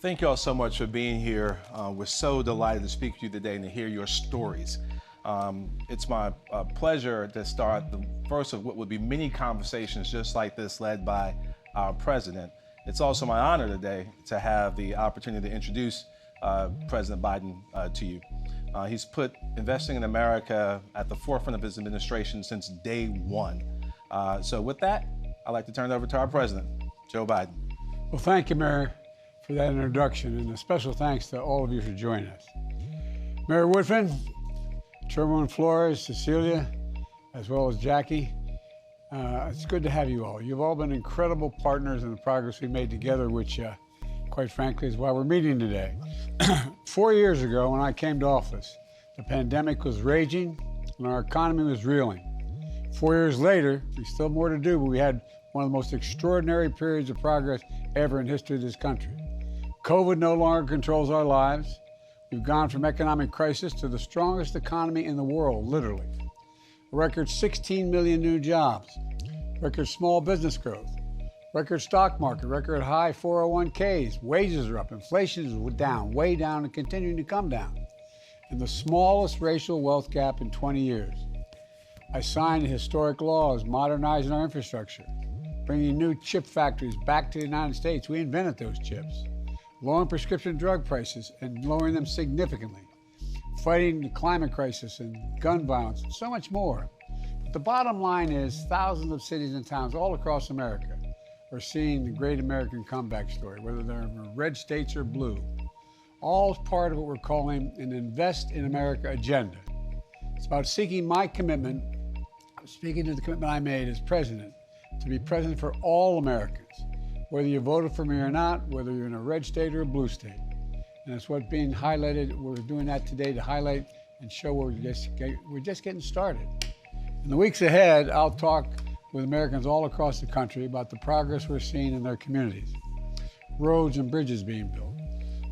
Thank you all so much for being here. We're so delighted to speak to you today and to hear your stories. It's my pleasure to start the first of what would be many conversations just like this led by our president. It's also my honor today to have the opportunity to introduce President Biden to you. He's put investing in America at the forefront of his administration since day one. So with that, I'd like to turn it over to our president, Joe Biden. Well, thank you, Mayor, for that introduction, and a special thanks to all of you for joining us. Mayor Woodfin, Chairwoman Flores, Cecilia, as well as Jackie, it's good to have you all. You've all been incredible partners in the progress we made together, which, quite frankly, is why we're meeting today. 4 years ago, when I came to office, the pandemic was raging and our economy was reeling. 4 years later, there's still more to do, but we had one of the most extraordinary periods of progress ever in history of this country. COVID no longer controls our lives. We've gone from economic crisis to the strongest economy in the world, literally. A record 16 million new jobs, record small business growth, record stock market, record high 401ks, wages are up, inflation is down, way down, and continuing to come down, and the smallest racial wealth gap in 20 years. I signed historic laws modernizing our infrastructure, bringing new chip factories back to the United States. We invented those chips. Lowering prescription drug prices and lowering them significantly. Fighting the climate crisis and gun violence, and so much more. But the bottom line is thousands of cities and towns all across America are seeing the great American comeback story, whether they're in red states or blue. All is part of what we're calling an Invest in America agenda. It's about seeking my commitment, speaking to the commitment I made as president, to be president for all Americans, whether you voted for me or not, whether you're in a red state or a blue state. And it's what's being highlighted. We're doing that today to highlight and show we're just getting started. In the weeks ahead, I'll talk with Americans all across the country about the progress we're seeing in their communities. Roads and bridges being built,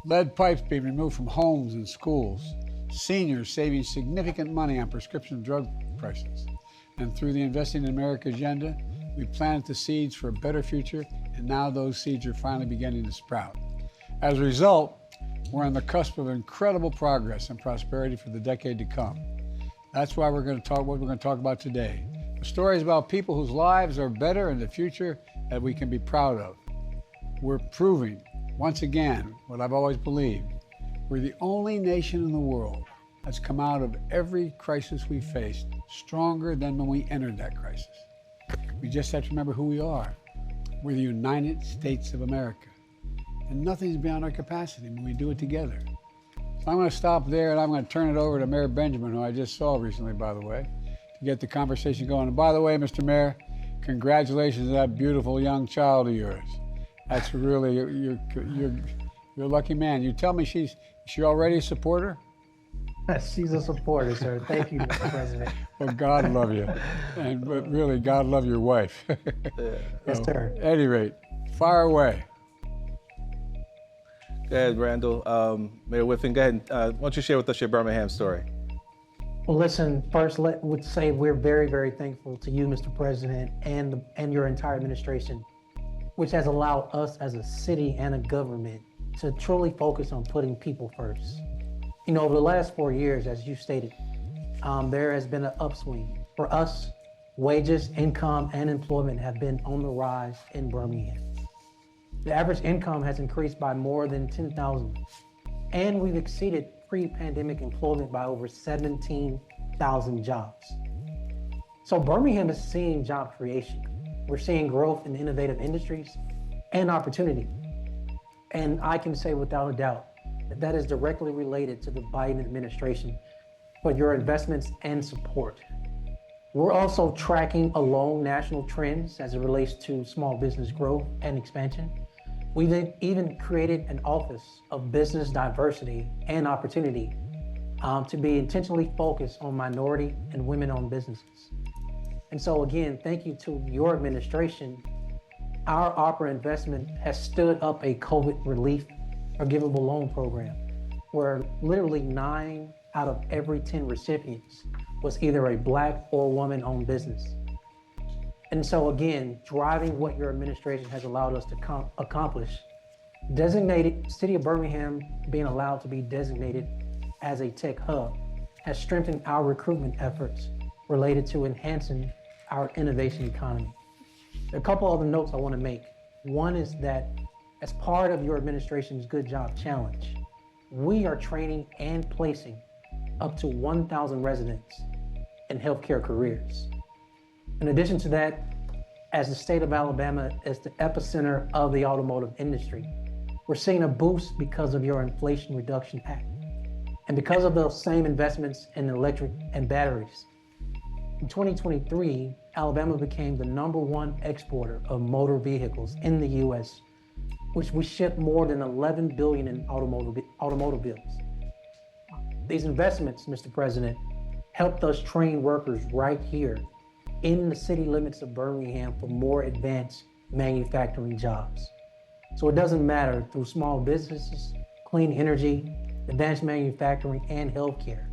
lead pipes being removed from homes and schools, seniors saving significant money on prescription drug prices. And through the Investing in America agenda, we planted the seeds for a better future, and now those seeds are finally beginning to sprout. As a result, we're on the cusp of incredible progress and prosperity for the decade to come. That's why we're going to talk about today. The story is about people whose lives are better in the future that we can be proud of. We're proving, once again, what I've always believed. We're the only nation in the world that's come out of every crisis we faced stronger than when we entered that crisis. We just have to remember who we are. We're the United States of America. And nothing's beyond our capacity when we do it together. So I'm going to stop there and I'm going to turn it over to Mayor Benjamin, who I just saw recently, by the way, to get the conversation going. And by the way, Mr. Mayor, congratulations to that beautiful young child of yours. That's really, you're a lucky man. You tell me is she already a supporter? She's a supporter, sir. Thank you, Mr. President. Well, God love you. But really, God love your wife. Yes, sir. At any rate, fire away. Go ahead, Randall. Mayor Woodfin, go ahead. Why don't you share with us your Birmingham story? Well, listen, first, would say we're very, very thankful to you, Mr. President, and your entire administration, which has allowed us as a city and a government to truly focus on putting people first. You know, over the last 4 years, as you stated, there has been an upswing. For us, wages, income, and employment have been on the rise in Birmingham. The average income has increased by more than 10,000, and we've exceeded pre-pandemic employment by over 17,000 jobs. So Birmingham is seeing job creation. We're seeing growth in innovative industries and opportunity. And I can say without a doubt, that is directly related to the Biden administration for your investments and support. We're also tracking along national trends as it relates to small business growth and expansion. We've even created an Office of Business Diversity and Opportunity to be intentionally focused on minority and women-owned businesses. And so again, thank you to your administration. Our Opera investment has stood up a COVID relief forgivable loan program where literally 9 out of every 10 recipients was either a Black or woman-owned business. And so again, driving what your administration has allowed us to accomplish Designated, City of Birmingham being allowed to be designated as a tech hub has strengthened our recruitment efforts related to enhancing our innovation economy. There are a couple other notes I want to make. One is that as part of your administration's Good Job Challenge, we are training and placing up to 1,000 residents in healthcare careers. In addition to that, as the state of Alabama is the epicenter of the automotive industry, we're seeing a boost because of your Inflation Reduction Act. And because of those same investments in electric and batteries, in 2023, Alabama became the #1 exporter of motor vehicles in the US, which we shipped more than 11 billion in automobiles. These investments, Mr. President, helped us train workers right here in the city limits of Birmingham for more advanced manufacturing jobs. So it doesn't matter through small businesses, clean energy, advanced manufacturing, and healthcare.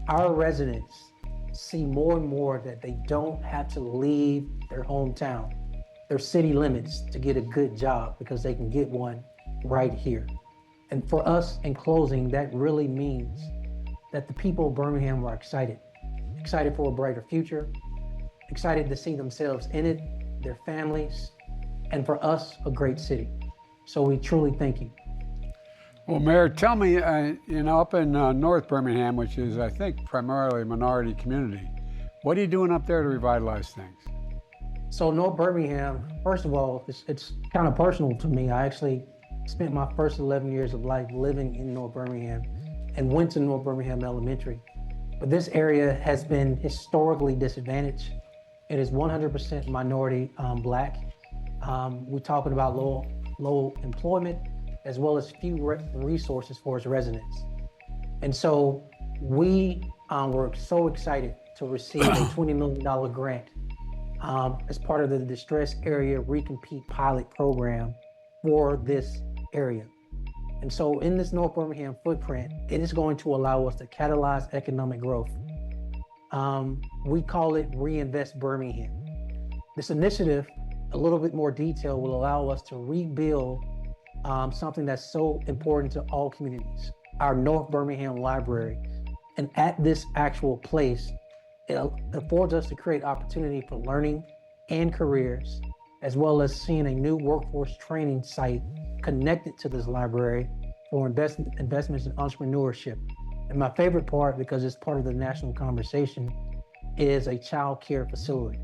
Our residents see more and more that they don't have to leave their hometown, their city limits, to get a good job, because they can get one right here. And for us, in closing, that really means that the people of Birmingham are excited for a brighter future, excited to see themselves in it, their families, and for us, a great city. So we truly thank you. Well, Mayor, tell me, up in North Birmingham, which is, I think, primarily a minority community, what are you doing up there to revitalize things? So North Birmingham, first of all, it's kind of personal to me. I actually spent my first 11 years of life living in North Birmingham and went to North Birmingham Elementary. But this area has been historically disadvantaged. It is 100% minority Black. We're talking about low employment, as well as few resources for its residents. And so we were so excited to receive a $20 million grant as part of the Distress Area Recompete Pilot Program for this area. And so in this North Birmingham footprint, it is going to allow us to catalyze economic growth. We call it Reinvest Birmingham. This initiative, a little bit more detail, will allow us to rebuild something that's so important to all communities, our North Birmingham Library. And at this actual place, it affords us to create opportunity for learning and careers, as well as seeing a new workforce training site connected to this library for investments in entrepreneurship. And my favorite part, because it's part of the national conversation, is a child care facility.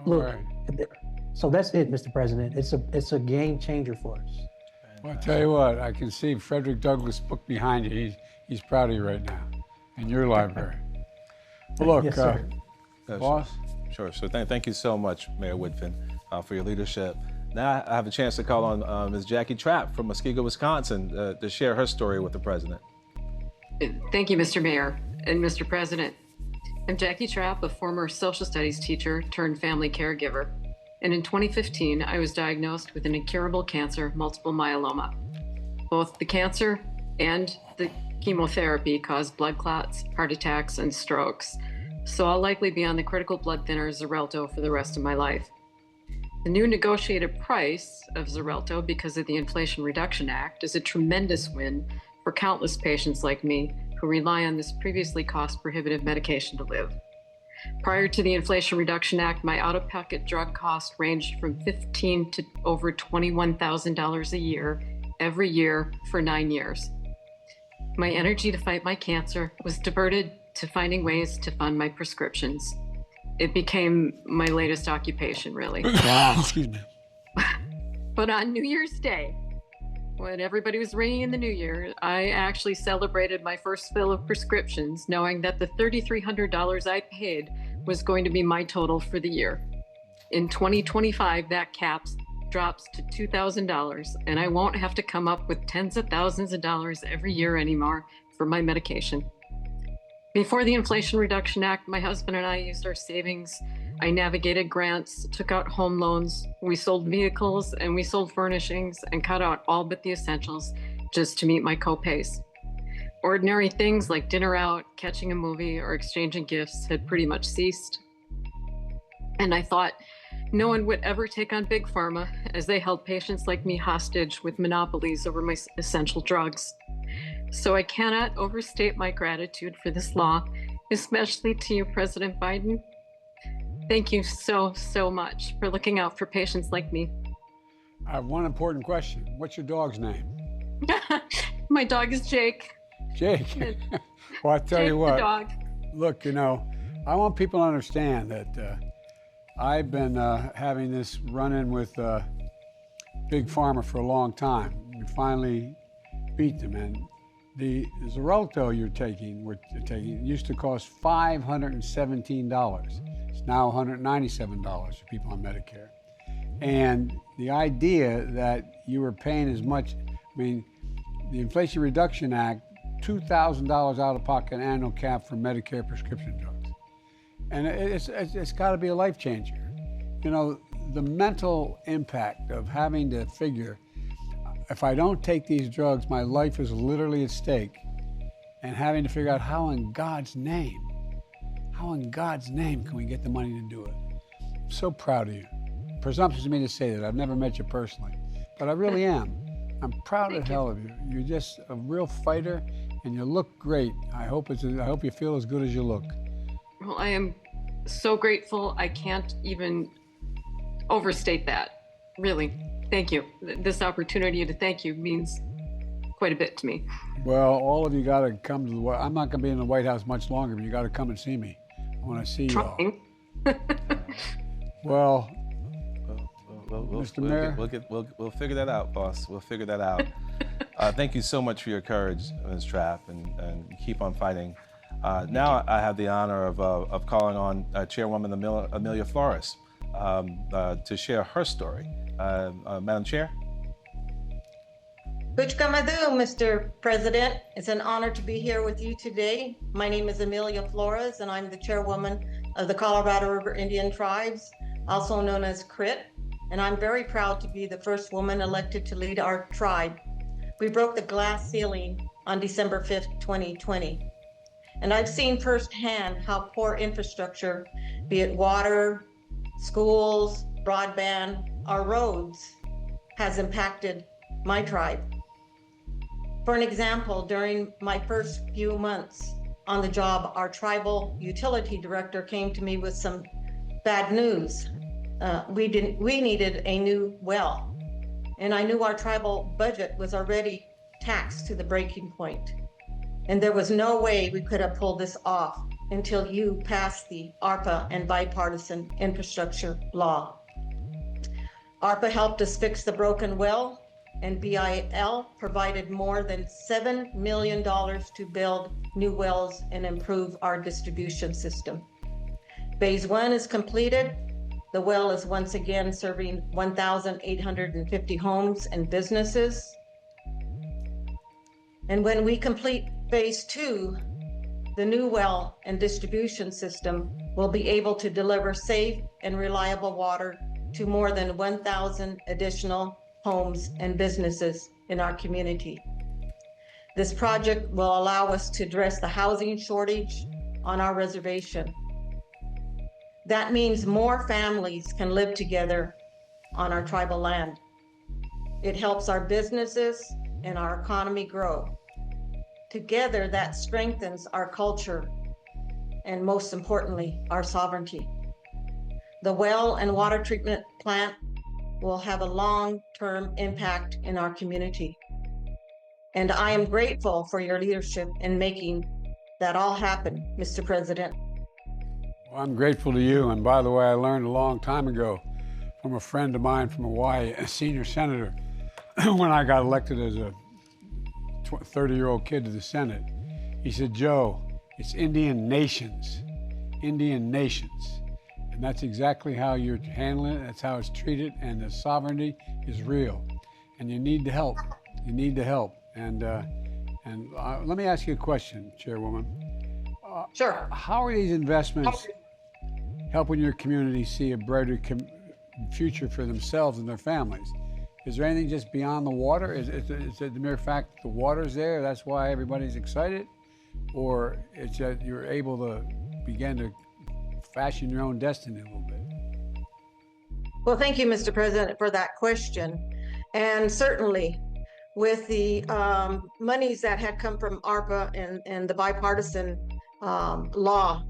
Look, so that's it, Mr. President. It's a game changer for us. Well, I'll tell you what, I can see Frederick Douglass' book behind you. He's proud of you right now, in your library. Well, look, Yes, boss. Sure. So thank you so much, Mayor Woodfin, for your leadership. Now I have a chance to call on Ms. Jackie Trapp from Muskego, Wisconsin, to share her story with the president. Thank you, Mr. Mayor and Mr. President. I'm Jackie Trapp, a former social studies teacher turned family caregiver. And in 2015, I was diagnosed with an incurable cancer, multiple myeloma. Both the cancer and the chemotherapy caused blood clots, heart attacks, and strokes. So I'll likely be on the critical blood thinner Xarelto for the rest of my life. The new negotiated price of Xarelto, because of the Inflation Reduction Act, is a tremendous win for countless patients like me who rely on this previously cost-prohibitive medication to live. Prior to the Inflation Reduction Act, my out-of-pocket drug cost ranged from $15,000 to over $21,000 a year, every year for 9 years. My energy to fight my cancer was diverted to finding ways to fund my prescriptions. It became my latest occupation, really. Excuse me. But on New Year's Day, when everybody was ringing in the new year, I actually celebrated my first fill of prescriptions, knowing that the $3,300 I paid was going to be my total for the year. In 2025, that cap drops to $2,000, and I won't have to come up with tens of thousands of dollars every year anymore for my medication. Before the Inflation Reduction Act, my husband and I used our savings. I navigated grants, took out home loans, we sold vehicles, and we sold furnishings and cut out all but the essentials just to meet my co-pays. Ordinary things like dinner out, catching a movie, or exchanging gifts had pretty much ceased. And I thought, no one would ever take on Big Pharma, as they held patients like me hostage with monopolies over my essential drugs. So I cannot overstate my gratitude for this law, especially to you, President Biden. Thank you so, so much for looking out for patients like me. I have one important question. What's your dog's name? My dog is Jake. Jake. Well, I tell Jake you what. The dog. Look, you know, I want people to understand that I've been having this run-in with Big Pharma for a long time. We finally beat them, and the Xarelto we're taking used to cost $517. It's now $197 for people on Medicare. And the idea that you were paying as much, I mean, the Inflation Reduction Act, $2,000 out of pocket annual cap for Medicare prescription drugs. And it's got to be a life changer. You know, the mental impact of having to figure, if I don't take these drugs, my life is literally at stake, and having to figure out how in God's name can we get the money to do it. I'm so proud of you. Presumptuous of me to say that. I've never met you personally, but I really am. I'm proud of hell of you. You're just a real fighter, and you look great. I hope you feel as good as you look. Well, I am so grateful. I can't even overstate that. Really, thank you. This opportunity to thank you means quite a bit to me. Well, all of you got to come to the. I'm not going to be in the White House much longer, but you got to come and see me. I want to see you all. Well, Mr. Mayor, we'll figure that out, boss. We'll figure that out. Thank you so much for your courage, Ms. Trapp, and keep on fighting. Now I have the honor of calling on Chairwoman Amelia Flores to share her story. Madam Chair. Kuchkamadu, Mr. President. It's an honor to be here with you today. My name is Amelia Flores, and I'm the chairwoman of the Colorado River Indian Tribes, also known as CRIT. And I'm very proud to be the first woman elected to lead our tribe. We broke the glass ceiling on December 5th, 2020. And I've seen firsthand how poor infrastructure, be it water, schools, broadband, our roads, has impacted my tribe. For an example, during my first few months on the job, our tribal utility director came to me with some bad news. We needed a new well, and I knew our tribal budget was already taxed to the breaking point. And there was no way we could have pulled this off until you passed the ARPA and bipartisan infrastructure law. ARPA helped us fix the broken well, and BIL provided more than $7 million to build new wells and improve our distribution system. Phase 1 is completed. The well is once again serving 1,850 homes and businesses. And when we complete Phase 2, the new well and distribution system will be able to deliver safe and reliable water to more than 1,000 additional homes and businesses in our community. This project will allow us to address the housing shortage on our reservation. That means more families can live together on our tribal land. It helps our businesses and our economy grow. Together, that strengthens our culture and, most importantly, our sovereignty. The well and water treatment plant will have a long-term impact in our community. And I am grateful for your leadership in making that all happen, Mr. President. well, I'm grateful to you. And by the way, I learned a long time ago from a friend of mine from Hawaii, a senior senator, when I got elected as a 30-year-old kid to the Senate. He said, Joe, it's Indian nations, Indian nations. And that's exactly how you're handling it. That's how it's treated. And the sovereignty is real. And you need the help. You need the help. And let me ask you a question, Chairwoman. Sure. How are these investments helping your community see a brighter future for themselves and their families? Is there anything just beyond the water? Is it the mere fact that the water's there, that's why everybody's excited? Or it's that you're able to begin to fashion your own destiny a little bit? Well, thank you, Mr. President, for that question. And certainly, with the monies that had come from ARPA and the bipartisan law,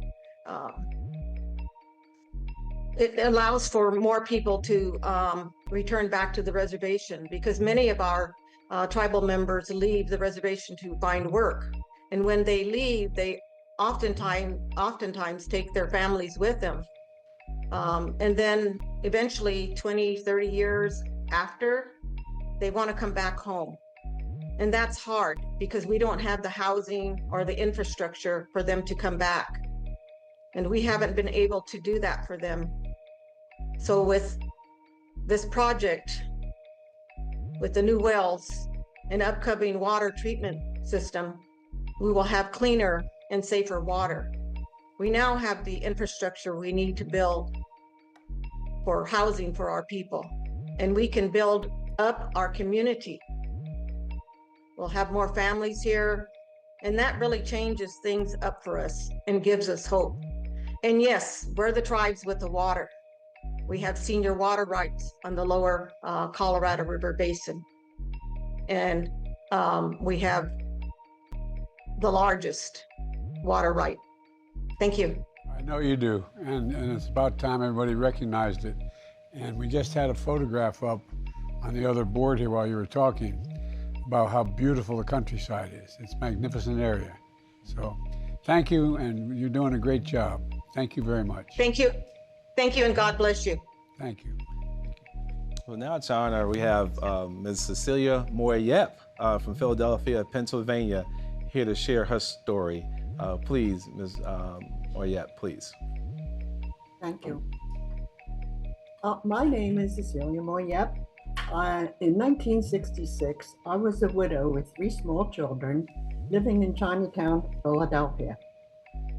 it allows for more people to return back to the reservation, because many of our tribal members leave the reservation to find work. And when they leave, they oftentimes take their families with them. And then eventually 20, 30 years after, they want to come back home. And that's hard because we don't have the housing or the infrastructure for them to come back. And we haven't been able to do that for them. So with this project, with the new wells and upcoming water treatment system, we will have cleaner and safer water. We now have the infrastructure we need to build for housing for our people, and we can build up our community. We'll have more families here, and that really changes things up for us and gives us hope. And yes, we're the tribes with the water. We have senior water rights on the lower Colorado River Basin. And we have the largest water right. Thank you. I know you do, and it's about time everybody recognized it. And we just had a photograph up on the other board here while you were talking about how beautiful the countryside is. It's a magnificent area. So thank you, and you're doing a great job. Thank you very much. Thank you. Thank you, and God bless you. Thank you. Well, now it's our honor. We have Ms. Cecilia Moyep from Philadelphia, Pennsylvania, here to share her story. Please, Ms. Moyep, please. Thank you. My name is Cecilia Moyep. In 1966, I was a widow with 3 small children living in Chinatown, Philadelphia.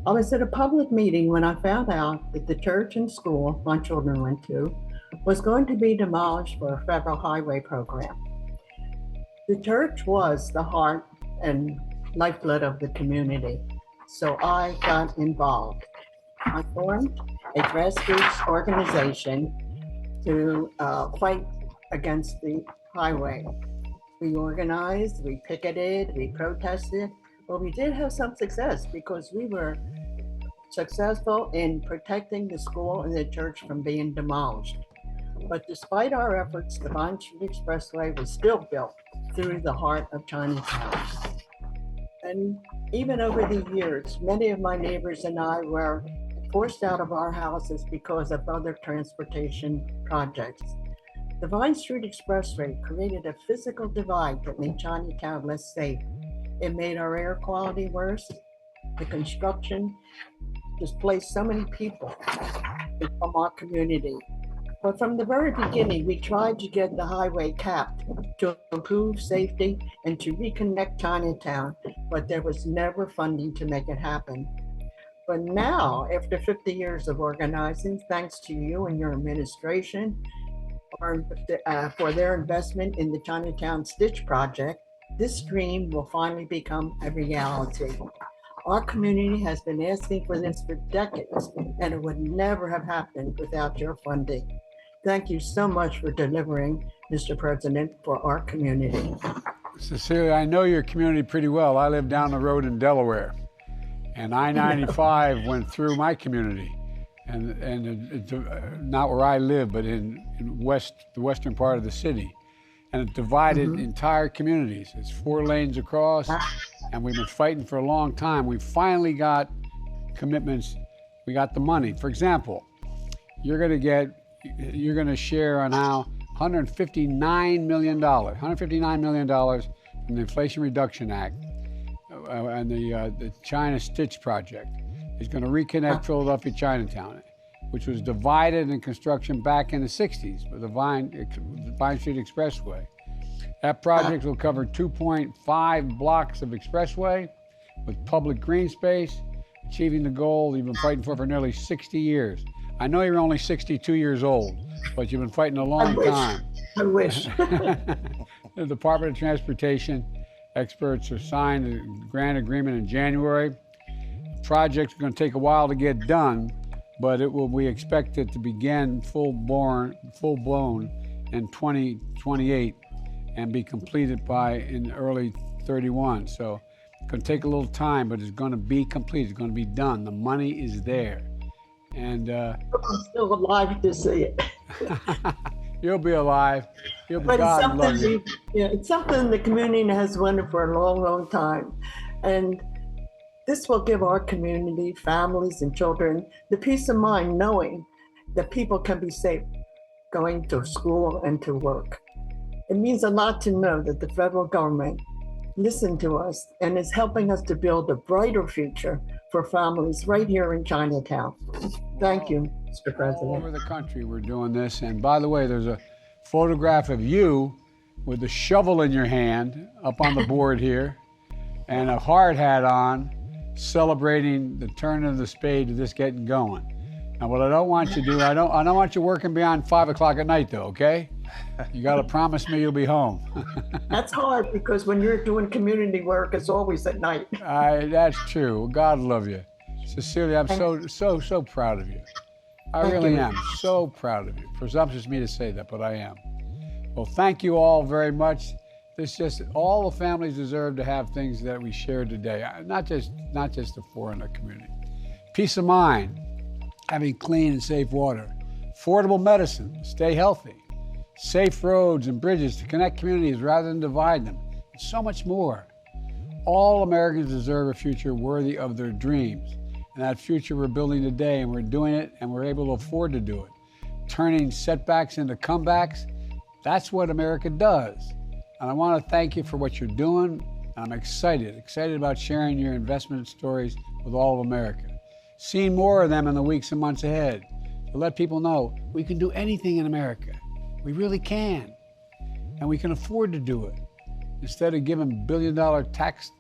I was at a public meeting when I found out that the church and school my children went to was going to be demolished for a federal highway program. The church was the heart and lifeblood of the community, so I got involved. I formed a grassroots organization to fight against the highway. We organized, we picketed, we protested. Well, we did have some success because we were successful in protecting the school and the church from being demolished. But despite our efforts, the Vine Street Expressway was still built through the heart of Chinatown. And even over the years, many of my neighbors and I were forced out of our houses because of other transportation projects. The Vine Street Expressway created a physical divide that made Chinatown less safe. It made our air quality worse. The construction displaced so many people from our community. But from the very beginning, we tried to get the highway capped to improve safety and to reconnect Chinatown, but there was never funding to make it happen. But now, after 50 years of organizing, thanks to you and your administration for their investment in the Chinatown Stitch Project, this dream will finally become a reality. Our community has been asking for this for decades, and it would never have happened without your funding. Thank you so much for delivering, Mr. President, for our community. Cecilia, I know your community pretty well. I live down the road in Delaware, and I-95 went through my community, and not where I live, but in the western part of the city. And it divided entire communities. It's 4 lanes across, and we've been fighting for a long time. We finally got commitments. We got the money. For example, you're going to share on how $159 million from the Inflation Reduction Act and the China Stitch Project is going to reconnect Philadelphia Chinatown, which was divided in construction back in the 60s with the Vine Street Expressway. That project will cover 2.5 blocks of expressway with public green space, achieving the goal you've been fighting for nearly 60 years. I know you're only 62 years old, but you've been fighting a long time. I wish. The Department of Transportation experts have signed a grant agreement in January. The project's going to take a while to get done, but we expect it to begin full blown in 2028 and be completed in early 31. So it's going to take a little time, but it's going to be complete. It's going to be done. The money is there. And I'm still alive to see it. you'll be alive. But God love you. It's something the community has wanted for a long, long time. And this will give our community, families and children, the peace of mind knowing that people can be safe going to school and to work. It means a lot to know that the federal government listened to us and is helping us to build a brighter future for families right here in Chinatown. Thank you, Mr. President. All over the country we're doing this. And by the way, there's a photograph of you with the shovel in your hand up on the board here and a hard hat on, celebrating the turn of the spade to this getting going. Now, what I don't want you to do, I don't want you working beyond 5 o'clock at night though, okay? You got to promise me you'll be home. That's hard because when you're doing community work, it's always at night. That's true. God love you. Cecilia, I'm so proud of you. I really am so proud of you. Presumptuous me to say that, but I am. Well, thank you all very much. All the families deserve to have things that we shared today, not just the four in the community. Peace of mind, having clean and safe water, affordable medicine, stay healthy, safe roads and bridges to connect communities rather than divide them, and so much more. All Americans deserve a future worthy of their dreams. And that future we're building today, and we're doing it, and we're able to afford to do it. Turning setbacks into comebacks, that's what America does. And I want to thank you for what you're doing. I'm excited about sharing your investment stories with all of America. Seeing more of them in the weeks and months ahead to let people know we can do anything in America. We really can. And we can afford to do it. Instead of giving billion-dollar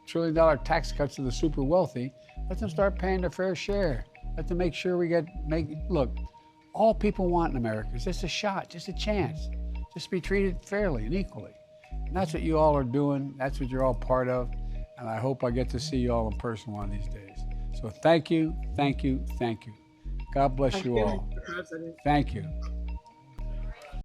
trillion-dollar tax cuts to the super wealthy, let them start paying their fair share. Let them make sure look, all people want in America is just a shot, just a chance, just be treated fairly and equally. And that's what you all are doing. That's what you're all part of. And I hope I get to see you all in person one of these days. So thank you, thank you, thank you. God bless you all. President. Thank you.